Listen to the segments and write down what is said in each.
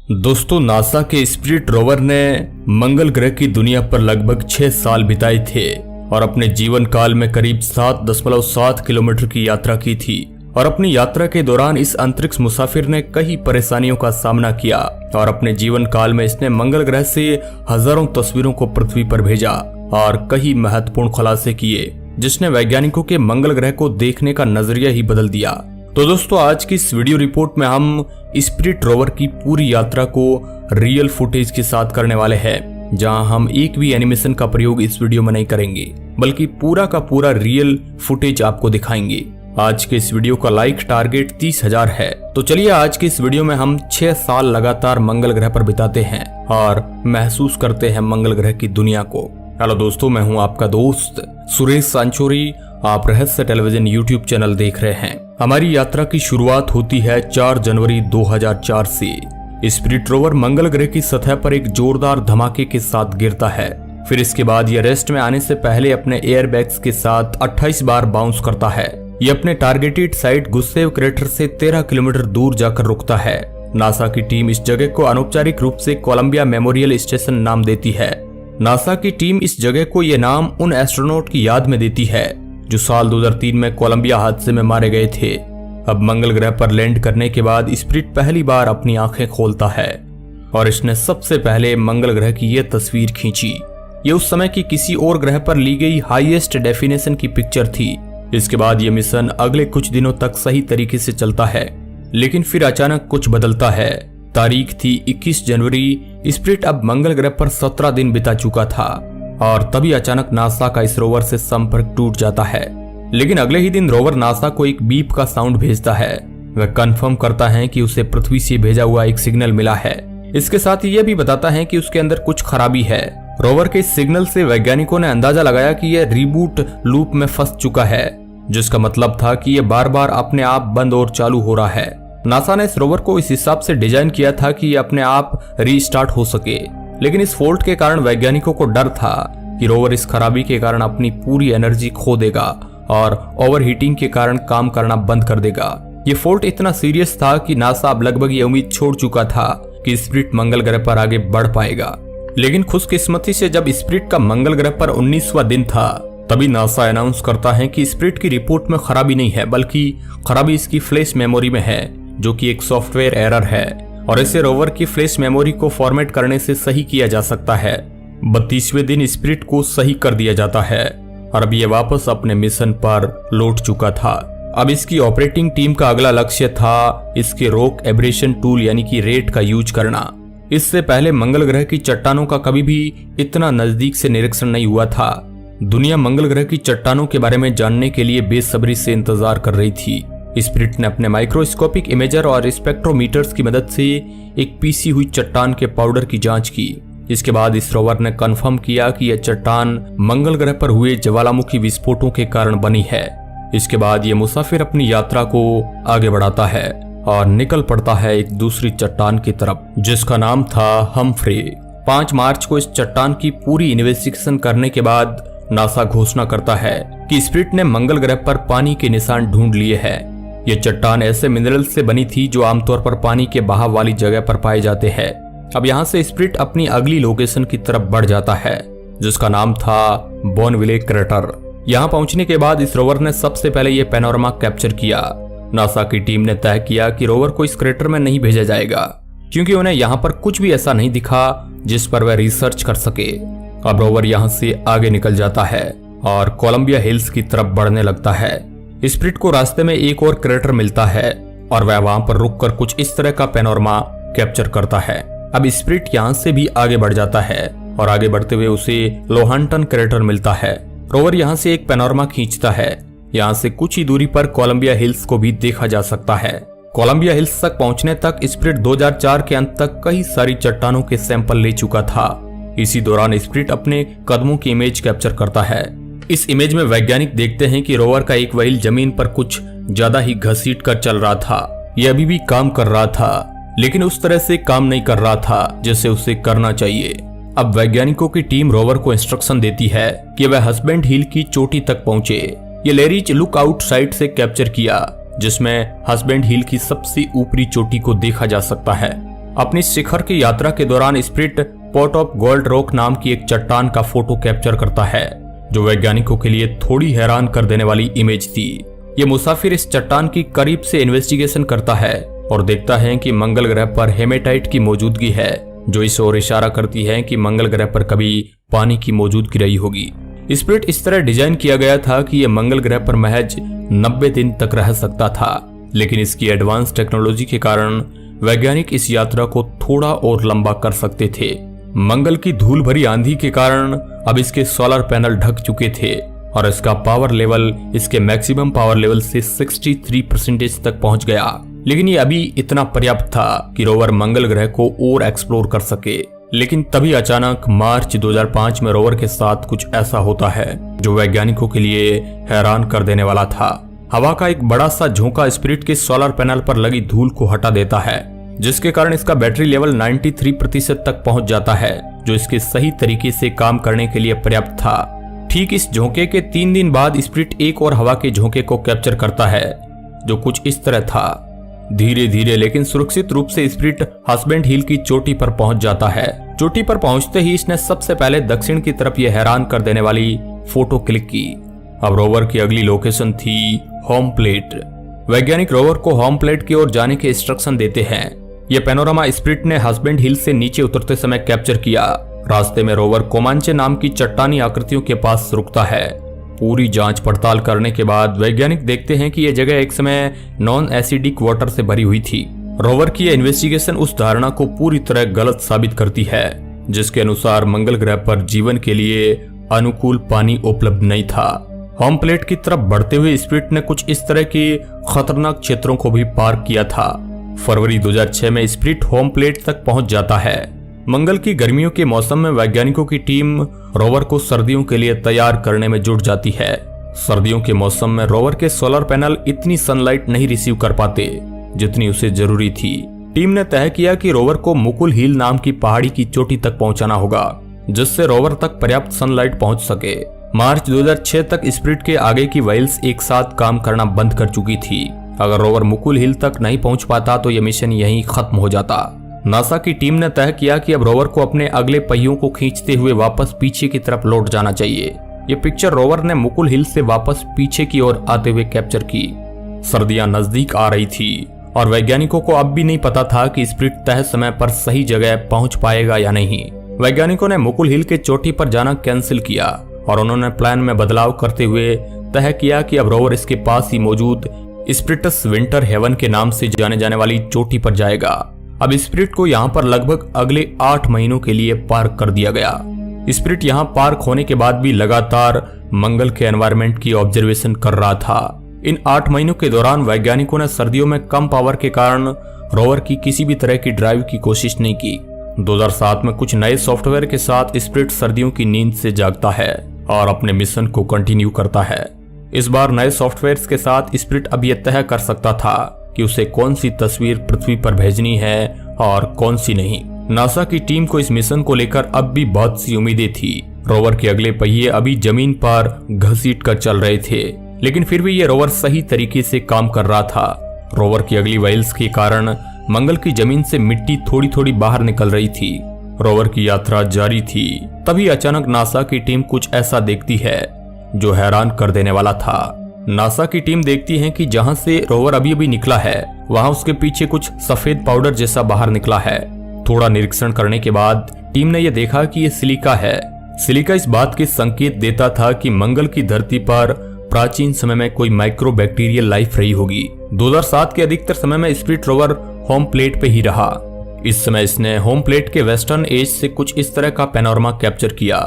दोस्तों, नासा के spirit rover ने मंगल ग्रह की दुनिया पर लगभग 6 साल बिताए थे और अपने जीवन काल में करीब 7.7 किलोमीटर की यात्रा की थी। और अपनी यात्रा के दौरान इस अंतरिक्ष मुसाफिर ने कई परेशानियों का सामना किया और अपने जीवन काल में इसने मंगल ग्रह से हजारों तस्वीरों को पृथ्वी पर भेजा और कई महत्वपूर्ण खुलासे किए, जिसने वैज्ञानिकों के मंगल ग्रह को देखने का नजरिया ही बदल दिया। तो दोस्तों, आज की इस वीडियो रिपोर्ट में हम स्पिरिट रोवर की पूरी यात्रा को रियल फुटेज के साथ करने वाले हैं, जहां हम एक भी एनिमेशन का प्रयोग इस वीडियो में नहीं करेंगे, बल्कि पूरा का पूरा रियल फुटेज आपको दिखाएंगे। आज के इस वीडियो का लाइक टारगेट 30,000 है। तो चलिए, आज के इस वीडियो में हम 6 साल लगातार मंगल ग्रह पर बिताते हैं और महसूस करते हैं मंगल ग्रह की दुनिया को। हेलो दोस्तों, मैं हूं आपका दोस्त सुरेश सांचोरी। आप रहस्य टेलीविजन यूट्यूब चैनल देख रहे हैं। हमारी यात्रा की शुरुआत होती है 4 जनवरी 2004 से। स्पिरिट रोवर मंगल ग्रह की सतह पर एक जोरदार धमाके के साथ गिरता है। फिर इसके बाद यह रेस्ट में आने से पहले अपने एयर बैग्स के साथ 28 बार बाउंस करता है। यह अपने टारगेटेड साइट गुस्सेव क्रेटर से 13 किलोमीटर दूर जाकर रुकता है। नासा की टीम इस जगह को अनौपचारिक रूप से कोलंबिया मेमोरियल स्टेशन नाम देती है। नासा की टीम इस जगह को यह नाम उन एस्ट्रोनॉट की याद में देती है जो साल 2003 में कोलंबिया हादसे में मारे गए थे। अब मंगल ग्रह पर लैंड करने के बाद स्पिरिट पहली बार अपनी आंखें खोलता है और इसने सबसे पहले मंगल ग्रह की यह तस्वीर खींची। ये उस समय की किसी और ग्रह पर ली गई हाईएस्ट डेफिनेशन की पिक्चर थी। इसके बाद यह मिशन अगले कुछ दिनों तक सही तरीके से चलता है, लेकिन फिर अचानक कुछ बदलता है। तारीख थी 21 जनवरी। स्पिरिट अब मंगल ग्रह पर 17 दिन बिता चुका था और तभी अचानक नासा का इस रोवर से संपर्क टूट जाता है। लेकिन अगले ही दिन रोवर नासा को एक बीप का साउंड भेजता है। वह कंफर्म करता है कि उसे पृथ्वी से भेजा हुआ एक सिग्नल मिला है। इसके साथ ही यह भी बताता है कि उसके अंदर कुछ खराबी है। रोवर के इस सिग्नल से वैज्ञानिकों ने अंदाजा लगाया कि यह रिबूट लूप में फंस चुका है, जिसका मतलब था कि यह बार बार अपने आप बंद और चालू हो रहा है। नासा ने इस रोवर को इस हिसाब से डिजाइन किया था कि यह अपने आप रीस्टार्ट हो सके, लेकिन इस फॉल्ट के कारण वैज्ञानिकों को डर था कि रोवर इस खराबी के कारण अपनी पूरी एनर्जी खो देगा और ओवरहीटिंग के कारण काम करना बंद कर देगा। ये फॉल्ट इतना सीरियस था कि नासा अब लगभग ये उम्मीद छोड़ चुका था कि स्पिरिट मंगल ग्रह पर आगे बढ़ पाएगा। लेकिन खुशकिस्मती से जब स्पिरिट का मंगल ग्रह पर 19वां दिन था, तभी नासा अनाउंस करता है कि स्पिरिट की रिपोर्ट में खराबी नहीं है, बल्कि खराबी इसकी फ्लैश मेमोरी में है, जो कि एक सॉफ्टवेयर एरर है और इसे रोवर की फ्लैश मेमोरी को फॉर्मेट करने से सही किया जा सकता है। 32वें दिन स्पिरिट को सही कर दिया जाता है और अब ये वापस अपने मिशन पर लौट चुका था। अब इसकी ऑपरेटिंग टीम का अगला लक्ष्य था इसके रॉक एब्रेशन टूल यानी कि रेट का यूज करना। इससे पहले मंगल ग्रह की चट्टानों का कभी भी इतना नजदीक से निरीक्षण नहीं हुआ था। दुनिया मंगल ग्रह की चट्टानों के बारे में जानने के लिए बेसब्री से इंतजार कर रही थी। स्पिरिट ने अपने माइक्रोस्कोपिक इमेजर और स्पेक्ट्रोमीटर्स की मदद से एक पीसी हुई चट्टान के पाउडर की जांच की। इसके बाद इस रोवर ने कंफर्म किया कि यह चट्टान मंगल ग्रह पर हुए ज्वालामुखी विस्फोटों के कारण बनी है। इसके बाद यह मुसाफिर अपनी यात्रा को आगे बढ़ाता है और निकल पड़ता है एक दूसरी चट्टान की तरफ, जिसका नाम था हम्फ्रे। 5 मार्च को इस चट्टान की पूरी इन्वेस्टिगेशन करने के बाद नासा घोषणा करता है कि स्पिरिट ने मंगल ग्रह पर पानी के निशान ढूंढ लिए हैं। यह चट्टान ऐसे मिनरल से बनी थी जो आमतौर पर पानी के बहाव वाली जगह पर पाए जाते हैं। अब यहाँ से स्पिरिट अपनी अगली लोकेशन की तरफ बढ़ जाता है, जिसका नाम था बोनविले क्रेटर। यहाँ पहुंचने के बाद इस रोवर ने सबसे पहले यह पैनोरामा कैप्चर किया। नासा की टीम ने तय किया कि रोवर को इस क्रेटर में नहीं भेजा जाएगा, क्योंकि उन्हें यहाँ पर कुछ भी ऐसा नहीं दिखा जिस पर वह रिसर्च कर सके। अब रोवर यहाँ से आगे निकल जाता है और कोलंबिया हिल्स की तरफ बढ़ने लगता है। स्पिरिट को रास्ते में एक और क्रेटर मिलता है और वह वहां पर रुककर कुछ इस तरह का पैनोरामा कैप्चर करता है। अब स्पिरिट यहाँ से भी आगे बढ़ जाता है और आगे बढ़ते हुए उसे लोहांटन क्रेटर मिलता है। रोवर यहाँ से एक पैनोरामा खींचता है। यहाँ से कुछ ही दूरी पर कोलंबिया हिल्स को भी देखा जा सकता है। कोलंबिया हिल्स तक पहुंचने तक स्पिरिट 2004 के अंत तक कई सारी चट्टानों के सैंपल ले चुका था। इसी दौरान स्पिरिट अपने कदमों की इमेज कैप्चर करता है। इस इमेज में वैज्ञानिक देखते हैं कि रोवर का एक व्हील जमीन पर कुछ ज्यादा ही घसीट कर चल रहा था। यह अभी भी काम कर रहा था, लेकिन उस तरह से काम नहीं कर रहा था जैसे उसे करना चाहिए। अब वैज्ञानिकों की टीम रोवर को इंस्ट्रक्शन देती है कि वह हस्बैंड हिल की चोटी तक पहुंचे। ये लेरिच लुक आउट साइट से कैप्चर किया, जिसमें हस्बैंड हिल की सबसे ऊपरी चोटी को देखा जा सकता है। अपनी शिखर की यात्रा के दौरान spirit port of gold rock नाम की एक चट्टान का फोटो कैप्चर करता है, जो वैज्ञानिकों के लिए थोड़ी हैरान कर देने वाली इमेज थी। ये मुसाफिर इस चट्टान की करीब से इन्वेस्टिगेशन करता है और देखता है कि मंगल ग्रह पर हेमेटाइट की मौजूदगी है, जो इस ओर इशारा करती है कि मंगल ग्रह पर कभी पानी की मौजूदगी रही होगी। स्पिरिट इस तरह डिजाइन किया गया था कि यह मंगल ग्रह पर महज 90 दिन तक रह सकता था, लेकिन इसकी एडवांस टेक्नोलॉजी के कारण वैज्ञानिक इस यात्रा को थोड़ा और लंबा कर सकते थे। मंगल की धूल भरी आंधी के कारण अब इसके सोलर पैनल ढक चुके थे और इसका पावर लेवल इसके मैक्सिमम पावर लेवल से 63% तक पहुंच गया, लेकिन ये अभी इतना पर्याप्त था कि रोवर मंगल ग्रह को और एक्सप्लोर कर सके। लेकिन तभी अचानक मार्च 2005 में रोवर के साथ कुछ ऐसा होता है जो वैज्ञानिकों के लिए हैरान कर देने वाला था। हवा का एक बड़ा सा झोंका स्पिरिट के सोलर पैनल पर लगी धूल को हटा देता है, जिसके कारण इसका बैटरी लेवल 93% तक पहुंच जाता है, जो इसके सही तरीके से काम करने के लिए पर्याप्त था। ठीक इस झोंके के 3 दिन बाद स्पिरिट एक और हवा के झोंके को कैप्चर करता है, जो कुछ इस तरह था। धीरे धीरे लेकिन सुरक्षित रूप से स्पिरिट हस्बैंड हिल की चोटी पर पहुंच जाता है। चोटी पर पहुंचते ही इसने सबसे पहले दक्षिण की तरफ यह हैरान कर देने वाली फोटो क्लिक की। अब रोवर की अगली लोकेशन थी होम प्लेट। वैज्ञानिक रोवर को होम प्लेट की ओर जाने के इंस्ट्रक्शन देते हैं। यह पैनोरामा स्पिरिट ने हस्बैंड हिल से नीचे उतरते समय कैप्चर किया। रास्ते में रोवर कोमांचे नाम की चट्टानी आकृतियों के पास रुकता है। पूरी जांच पड़ताल करने के बाद वैज्ञानिक देखते हैं कि यह जगह एक समय नॉन एसिडिक वाटर से भरी हुई थी। रोवर की यह इन्वेस्टिगेशन उस धारणा को पूरी तरह गलत साबित करती है, जिसके अनुसार मंगल ग्रह पर जीवन के लिए अनुकूल पानी उपलब्ध नहीं था। होम प्लेट की तरफ बढ़ते हुए स्पिरिट ने कुछ इस तरह के खतरनाक क्षेत्रों को भी पार किया था। फरवरी 2006 में स्पिरिट होम प्लेट तक पहुंच जाता है। मंगल की गर्मियों के मौसम में वैज्ञानिकों की टीम रोवर को सर्दियों के लिए तैयार करने में जुट जाती है। सर्दियों के मौसम में रोवर के सोलर पैनल इतनी सनलाइट नहीं रिसीव कर पाते जितनी उसे जरूरी थी। टीम ने तय किया कि रोवर को मुकुल हिल नाम की पहाड़ी की चोटी तक पहुंचाना होगा, जिससे रोवर तक पर्याप्त सनलाइट पहुंच सके। मार्च 2006 तक स्पिरिट के आगे की व्हील्स एक साथ काम करना बंद कर चुकी थी। अगर रोवर मुकुल हिल तक नहीं पहुंच पाता तो यह मिशन यहीं खत्म हो जाता। नासा की टीम ने तय किया कि अब रोवर को अपने अगले पहियों को खींचते हुए वापस पीछे की तरफ लौट जाना चाहिए। ये पिक्चर रोवर ने मुकुल हिल से वापस पीछे की ओर आते हुए कैप्चर की। सर्दियां नजदीक आ रही थी और वैज्ञानिकों को अब भी नहीं पता था कि स्पिरिट तय समय पर सही जगह पहुंच पाएगा या नहीं। वैज्ञानिकों ने मुकुल हिल के चोटी पर जाना कैंसिल किया और उन्होंने प्लान में बदलाव करते हुए तय किया कि अब रोवर इसके पास ही मौजूद स्पिरिटस विंटर हेवन के नाम से जाने जाने वाली चोटी पर जाएगा। अब स्पिरिट को यहाँ पर लगभग अगले 8 महीनों के लिए पार्क कर दिया गया। स्पिरिट यहाँ पार्क होने के बाद भी लगातार मंगल के एनवायरनमेंट की ऑब्जर्वेशन कर रहा था। इन 8 महीनों के दौरान वैज्ञानिकों ने सर्दियों में कम पावर के कारण रोवर की किसी भी तरह की ड्राइव की कोशिश नहीं की। 2007 में कुछ नए सॉफ्टवेयर के साथ स्पिरिट सर्दियों की नींद से जागता है और अपने मिशन को कंटिन्यू करता है। इस बार नए सॉफ्टवेयर के साथ स्पिरिट अब यह तय कर सकता था कि उसे कौन सी तस्वीर पृथ्वी पर भेजनी है और कौन सी नहीं। नासा की टीम को इस मिशन को लेकर अब भी बहुत सी उम्मीदें थी। रोवर के अगले पहिए अभी जमीन पर घसीट कर चल रहे थे, लेकिन फिर भी ये रोवर सही तरीके से काम कर रहा था। रोवर की अगली व्हील्स के कारण मंगल की जमीन से मिट्टी थोड़ी थोड़ी बाहर निकल रही थी। रोवर की यात्रा जारी थी। तभी अचानक नासा की टीम कुछ ऐसा देखती है जो हैरान कर देने वाला था। नासा की टीम देखती है कि जहां से रोवर अभी अभी निकला है वहां उसके पीछे कुछ सफेद पाउडर जैसा बाहर निकला है। थोड़ा निरीक्षण करने के बाद टीम ने यह देखा कि यह सिलिका है। सिलिका इस बात के संकेत देता था कि मंगल की धरती पर प्राचीन समय में कोई माइक्रोबैक्टीरियल लाइफ रही होगी। 2007 के अधिकतर समय में स्पिरिट रोवर होम प्लेट पे ही रहा। इस समय इसने होम प्लेट के वेस्टर्न एज से कुछ इस तरह का पैनोरामा कैप्चर किया।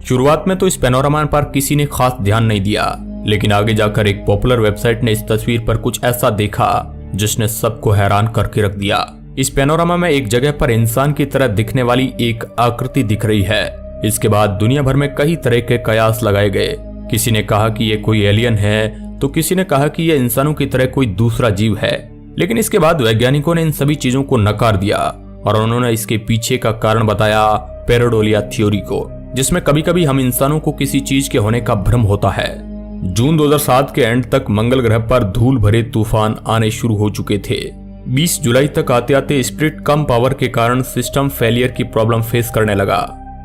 शुरुआत में तो इस पैनोरामा पर किसी ने खास ध्यान नहीं दिया, लेकिन आगे जाकर एक पॉपुलर वेबसाइट ने इस तस्वीर पर कुछ ऐसा देखा जिसने सबको हैरान करके रख दिया। इस पैनोरामा में एक जगह पर इंसान की तरह दिखने वाली एक आकृति दिख रही है। इसके बाद दुनिया भर में कई तरह के कयास लगाए गए। किसी ने कहा कि ये कोई एलियन है तो किसी ने कहा कि ये इंसानों की तरह कोई दूसरा जीव है, लेकिन इसके बाद वैज्ञानिकों ने इन सभी चीजों को नकार दिया और उन्होंने इसके पीछे का कारण बताया पेरेडोलिया थ्योरी को, जिसमें कभी कभी हम इंसानों को किसी चीज के होने का भ्रम होता है। जून 2007 के एंड तक मंगल ग्रह पर धूल भरे तूफान आने शुरू हो चुके थे। 20 जुलाई तक आते आते स्पिरिट कम पावर के कारण सिस्टम फेलियर की प्रॉब्लम फेस करने लगा।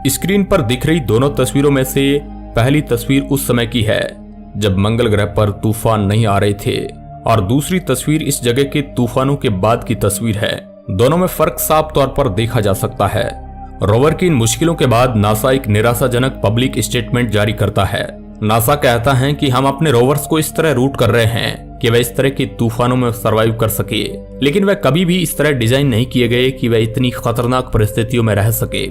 स्क्रीन पर दिख रही दोनों तस्वीरों में से पहली तस्वीर उस समय की है जब मंगल ग्रह पर तूफान नहीं आ रहे थे और दूसरी तस्वीर इस जगह के तूफानों के बाद की तस्वीर है। दोनों में फर्क साफ तौर पर देखा जा सकता है। रोवर की इन मुश्किलों के बाद नासा एक निराशाजनक पब्लिक स्टेटमेंट जारी करता है। नासा कहता है कि हम अपने रोवर्स को इस तरह रूट कर रहे हैं कि वह इस तरह के तूफानों में सरवाइव कर सके, लेकिन वह कभी भी इस तरह डिजाइन नहीं किए गए कि वह इतनी खतरनाक परिस्थितियों में रह सके।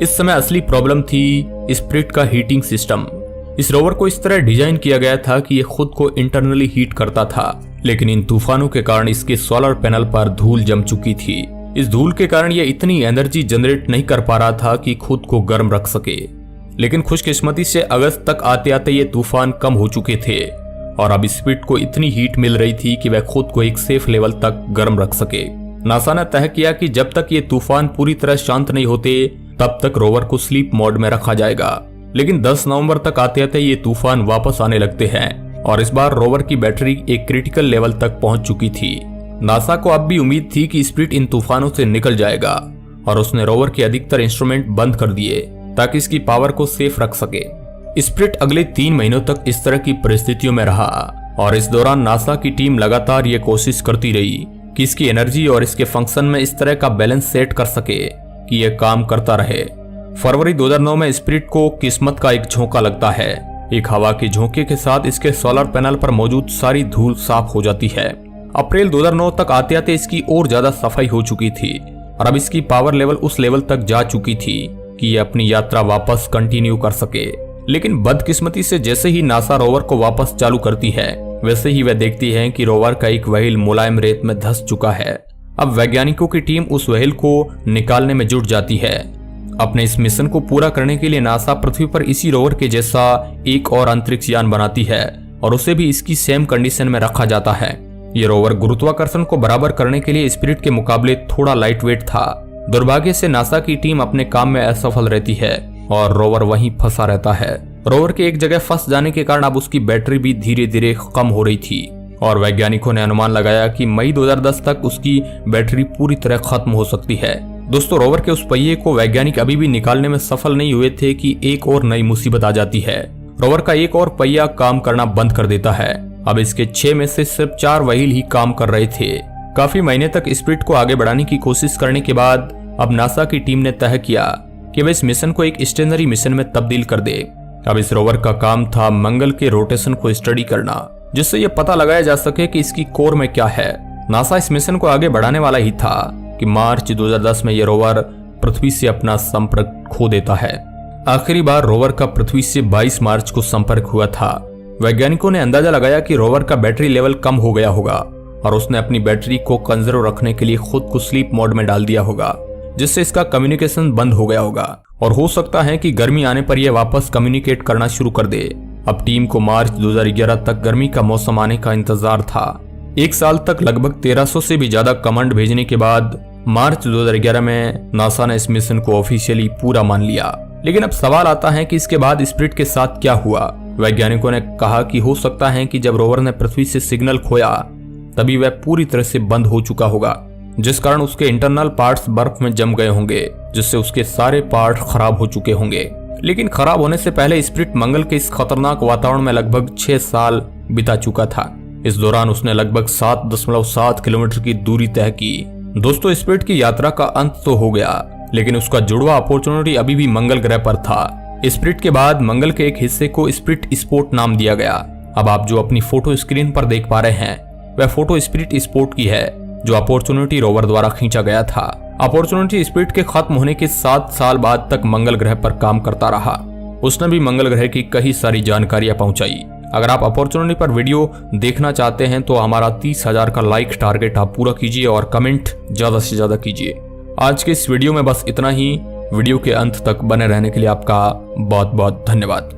इस समय असली प्रॉब्लम थी स्पिरिट का हीटिंग सिस्टम। इस रोवर को इस तरह डिजाइन किया गया था कि यह खुद को इंटरनली हीट करता था, लेकिन इन तूफानों के कारण इसके सोलर पैनल पर धूल जम चुकी थी। इस धूल के कारण यह इतनी एनर्जी जनरेट नहीं कर पा रहा था कि खुद को गर्म रख सके। लेकिन खुशकिस्मती से अगस्त तक आते आते ये तूफान कम हो चुके थे और अब स्पिरिट को इतनी हीट मिल रही थी कि वह खुद को एक सेफ लेवल तक गर्म रख सके। नासा ने तय किया कि जब तक ये तूफान पूरी तरह शांत नहीं होते तब तक रोवर को स्लीप मोड में रखा जाएगा। लेकिन 10 नवंबर तक आते आते ये तूफान वापस आने लगते हैं और इस बार रोवर की बैटरी एक क्रिटिकल लेवल तक पहुंच चुकी थी। नासा को अब भी उम्मीद थी कि स्पिरिट इन तूफानों से निकल जाएगा और उसने रोवर के अधिकतर इंस्ट्रूमेंट बंद कर दिए ताकि इसकी पावर को सेफ रख सके। स्पिरिट अगले 3 महीनों तक इस तरह की परिस्थितियों में रहा और इस दौरान नासा की टीम लगातार ये कोशिश करती रही कि इसकी एनर्जी और इसके फंक्शन में इस तरह का बैलेंस सेट कर सके कि यह काम करता रहे। फरवरी 2009 में स्पिरिट को किस्मत का एक झोंका लगता है। एक हवा के झोंके के साथ इसके सोलर पैनल पर मौजूद सारी धूल साफ हो जाती है। अप्रैल 2009 तक आते आते इसकी और ज्यादा सफाई हो चुकी थी और अब इसकी पावर लेवल उस लेवल तक जा चुकी थी कि यह अपनी यात्रा वापस कंटिन्यू कर सके। लेकिन बदकिस्मती से जैसे ही नासा रोवर को वापस चालू करती है वैसे ही वह देखती है कि रोवर का एक व्हील मुलायम रेत में धंस चुका है। अब वैज्ञानिकों की टीम उस व्हील को निकालने में जुट जाती है। अपने इस मिशन को पूरा करने के लिए नासा पृथ्वी पर इसी रोवर के जैसा एक और अंतरिक्ष यान बनाती है और उसे भी इसकी सेम कंडीशन में रखा जाता है। ये रोवर गुरुत्वाकर्षण को बराबर करने के लिए स्पिरिट के मुकाबले थोड़ा लाइट वेट था। दुर्भाग्य से नासा की टीम अपने काम में असफल रहती है और रोवर वहीं फंसा रहता है। रोवर के एक जगह फंस जाने के कारण अब उसकी बैटरी भी धीरे धीरे कम हो रही थी और वैज्ञानिकों ने अनुमान लगाया कि मई 2010 तक उसकी बैटरी पूरी तरह खत्म हो सकती है। दोस्तों, रोवर के उस पहिए को वैज्ञानिक अभी भी निकालने में सफल नहीं हुए थे कि एक और नई मुसीबत आ जाती है। रोवर का एक और पहिया काम करना बंद कर देता है। अब इसके 6 में से सिर्फ 4 व्हील ही काम कर रहे थे। काफी महीने तक स्पिरिट को आगे बढ़ाने की कोशिश करने के बाद अब नासा की टीम ने तय किया कि वह इस मिशन को एक स्टेशनरी मिशन में तब्दील कर दे। अब इस रोवर का काम था मंगल के रोटेशन को स्टडी करना, जिससे यह पता लगाया जा सके कि इसकी कोर में क्या है। नासा इस मिशन को आगे बढ़ाने वाला ही था कि मार्च 2010 में यह रोवर पृथ्वी से अपना संपर्क खो देता है। आखिरी बार रोवर का पृथ्वी से 22 मार्च को संपर्क हुआ था। वैज्ञानिकों ने अंदाजा लगाया कि रोवर का बैटरी लेवल कम हो गया होगा और उसने अपनी बैटरी को कंजर्व रखने के लिए खुद को स्लीप मोड में डाल दिया होगा, जिससे इसका कम्युनिकेशन बंद हो गया होगा और हो सकता है कि गर्मी आने पर यह वापस कम्युनिकेट करना शुरू कर दे। अब टीम को मार्च 2011 तक गर्मी का मौसम आने का इंतजार था। 1 साल तक लगभग 1300 से भी ज्यादा कमांड भेजने के बाद मार्च 2011 में नासा ने इस मिशन को ऑफिशियली पूरा मान लिया। लेकिन अब सवाल आता है कि इसके बाद स्पिरिट के साथ क्या हुआ। वैज्ञानिकों ने कहा कि हो सकता है कि जब रोवर ने पृथ्वी से सिग्नल खोया तभी वह पूरी तरह से बंद हो चुका होगा, जिस कारण उसके इंटरनल पार्ट्स बर्फ में जम गए होंगे, जिससे उसके सारे पार्ट खराब हो चुके होंगे। लेकिन खराब होने से पहले स्पिरिट मंगल के इस खतरनाक वातावरण में लगभग 6 साल बिता चुका था। इस दौरान उसने लगभग 7.7 किलोमीटर की दूरी तय की। दोस्तों, स्पिरिट की यात्रा का अंत तो हो गया, लेकिन उसका जुड़वा अपॉर्चुनिटी अभी भी मंगल ग्रह पर था। स्पिरिट के बाद मंगल के एक हिस्से को स्पिरिट स्पोर्ट नाम दिया गया। अब आप जो अपनी फोटो स्क्रीन पर देख पा रहे हैं वह फोटो स्पिरिट स्पोर्ट की है, जो अपॉर्चुनिटी रोवर द्वारा खींचा गया था। अपॉर्चुनिटी स्पिरिट के खत्म होने के 7 साल बाद तक मंगल ग्रह पर काम करता रहा। उसने भी मंगल ग्रह की कई सारी जानकारियां पहुंचाई। अगर आप अपॉर्चुनिटी पर वीडियो देखना चाहते हैं तो हमारा 30,000 का लाइक टारगेट आप पूरा कीजिए और कमेंट ज्यादा से ज्यादा कीजिए। आज के इस वीडियो में बस इतना ही। वीडियो के अंत तक बने रहने के लिए आपका बहुत बहुत धन्यवाद।